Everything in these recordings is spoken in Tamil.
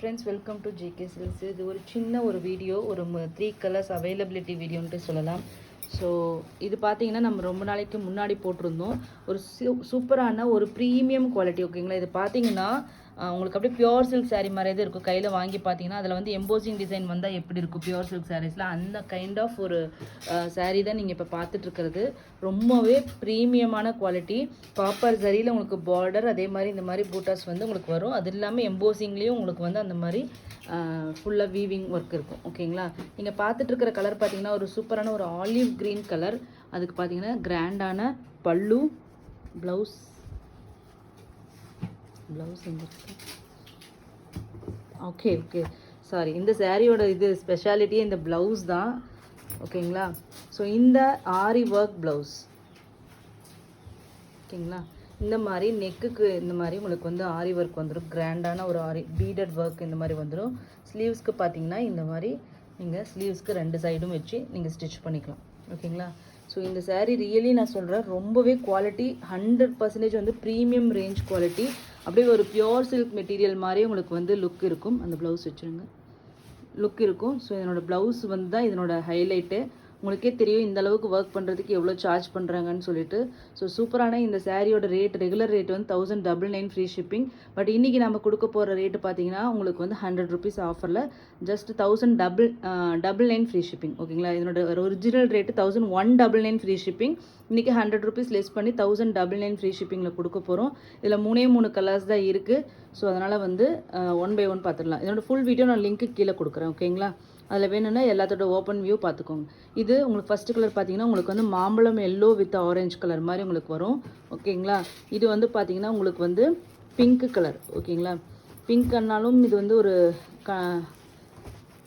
Friends, welcome to JK silks. இது ஒரு சின்ன ஒரு வீடியோ, ஒரு 3 கலர்ஸ் அவைலபிலிட்டி வீடியோன்ட்டு சொல்லலாம். ஸோ இது பார்த்தீங்கன்னா நம்ம ரொம்ப நாளைக்கு முன்னாடி போட்டிருந்தோம். ஒரு சூப்பரான ஒரு ப்ரீமியம் குவாலிட்டி, ஓகேங்களா. இது பார்த்தீங்கன்னா உங்களுக்கு அப்படியே பியோர் சில்க் சாரீ மாதிரியே தான் இருக்கும். கையில் வாங்கி பார்த்தீங்கன்னா அதில் வந்து எம்போசிங் டிசைன் வந்தால் எப்படி இருக்கும் பியோர் சில்க் சாரீஸில், அந்த கைண்ட் ஆஃப் ஒரு சாரீ தான் நீங்கள் இப்போ பார்த்துட்ருக்கிறது. ரொம்பவே ப்ரீமியமான குவாலிட்டி. காப்பர் சரியில் உங்களுக்கு பார்டர், அதே மாதிரி இந்த மாதிரி பூட்டாஸ் வந்து உங்களுக்கு வரும். அது இல்லாமல் எம்போசிங்லேயும் உங்களுக்கு வந்து அந்த மாதிரி ஃபுல்லாக வீவிங் ஒர்க் இருக்கும், ஓகேங்களா. நீங்கள் பார்த்துட்ருக்கிற கலர் பார்த்தீங்கன்னா ஒரு சூப்பரான ஒரு ஆலிவ் க்ரீன் கலர். அதுக்கு பார்த்தீங்கன்னா கிராண்டான பல்லு, ப்ளவுஸ் ஓகே சாரி, இந்த சாரியோட இது ஸ்பெஷாலிட்டியே இந்த ப்ளவுஸ் தான், ஓகேங்களா. ஸோ இந்த ஆரி ஒர்க் ப்ளவுஸ், ஓகேங்களா. இந்த மாதிரி நெக்குக்கு இந்த மாதிரி உங்களுக்கு வந்து ஆரி ஒர்க் வந்துடும். கிராண்டான ஒரு ஆரி பீடட் ஒர்க் இந்த மாதிரி வந்துடும். ஸ்லீவ்ஸ்க்கு பார்த்தீங்கன்னா இந்த மாதிரி நீங்கள் ஸ்லீவ்ஸ்க்கு 2 சைடும் வச்சு நீங்கள் ஸ்டிச் பண்ணிக்கலாம், ஓகேங்களா. ஸோ இந்த சாரீ ரியலி நான் சொல்கிறேன் ரொம்பவே குவாலிட்டி 100% வந்து ப்ரீமியம் ரேஞ்ச் குவாலிட்டி. அப்படியே ஒரு பியோர் சில்க் மெட்டீரியல் மாதிரி உங்களுக்கு வந்து லுக் இருக்கும். அந்த ப்ளவுஸ் வச்சுருங்க, லுக் இருக்கும். ஸோ இதனோட ப்ளவுஸ் வந்து தான் இதனோட ஹைலைட்டு. உங்களுக்கே தெரியும் இந்த அளவுக்கு ஒர்க் பண்ணுறதுக்கு எவ்வளோ சார்ஜ் பண்ணுறாங்கன்னு சொல்லிட்டு. ஸோ சூப்பரான இந்த சாரியோட ரேட், ரெகுலர் ரேட் வந்து 1099 ஃப்ரீ ஷிப்பிங். பட் இன்றைக்கி நம்ம கொடுக்க போகிற ரேட்டு பார்த்தீங்கன்னா உங்களுக்கு வந்து 100 ருபீஸ் ஆஃபரில் ஜஸ்ட் 1099 ஃப்ரீ ஷிப்பிங், ஓகேங்களா. இதனோட ஒரிஜினல் ரேட்டு 1199 ஃப்ரீ ஷிப்பிங். இன்றைக்கி 100 ருபீஸ் லெஸ் பண்ணி 1099 ஃப்ரீ ஷிப்பிங்கில் கொடுக்க போகிறோம். இதில் 3 கலர்ஸ் தான் இருக்குது. ஸோ அதனால் வந்து 1 by 1 பார்த்துடலாம். இதனோட ஃபுல் வீடியோ நான் லிங்க்கு கீழே கொடுக்குறேன், ஓகேங்களா. அதில் வேணும்னா எல்லாத்தோட ஓப்பன் வியூ பார்த்துக்கோங்க. இது உங்களுக்கு ஃபஸ்ட்டு கலர் பார்த்தீங்கன்னா உங்களுக்கு வந்து மாம்பழம் எல்லோ வித் ஆரஞ்சு கலர் மாதிரி உங்களுக்கு வரும், ஓகேங்களா. இது வந்து பார்த்தீங்கன்னா உங்களுக்கு வந்து பிங்க் கலர், ஓகேங்களா. பிங்க்னாலும் இது வந்து ஒரு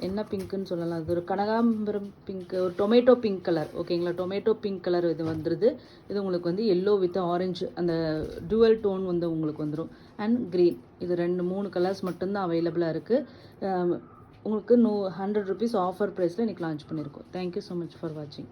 என்ன பிங்க்குன்னு சொல்லலாம், அது ஒரு கனகாம்பரம் பிங்க், ஒரு டொமேட்டோ பிங்க் கலர், ஓகேங்களா. டொமேட்டோ பிங்க் கலர் இது வந்துடுது. இது உங்களுக்கு வந்து எல்லோ வித் ஆரஞ்சு அந்த டுவல் டோன் வந்து உங்களுக்கு வந்துடும். அண்ட் க்ரீன், இது 3 கலர்ஸ் மட்டும்தான் அவைலபிளாக இருக்குது. உங்களுக்கு 100 ருபீஸ் ஆஃபர் ப்ரைஸில் இன்றைக்கி லான்ச் பண்ணியிருக்கோம். தேங்க்யூ ஸோ மச் ஃபார் வாட்சிங்.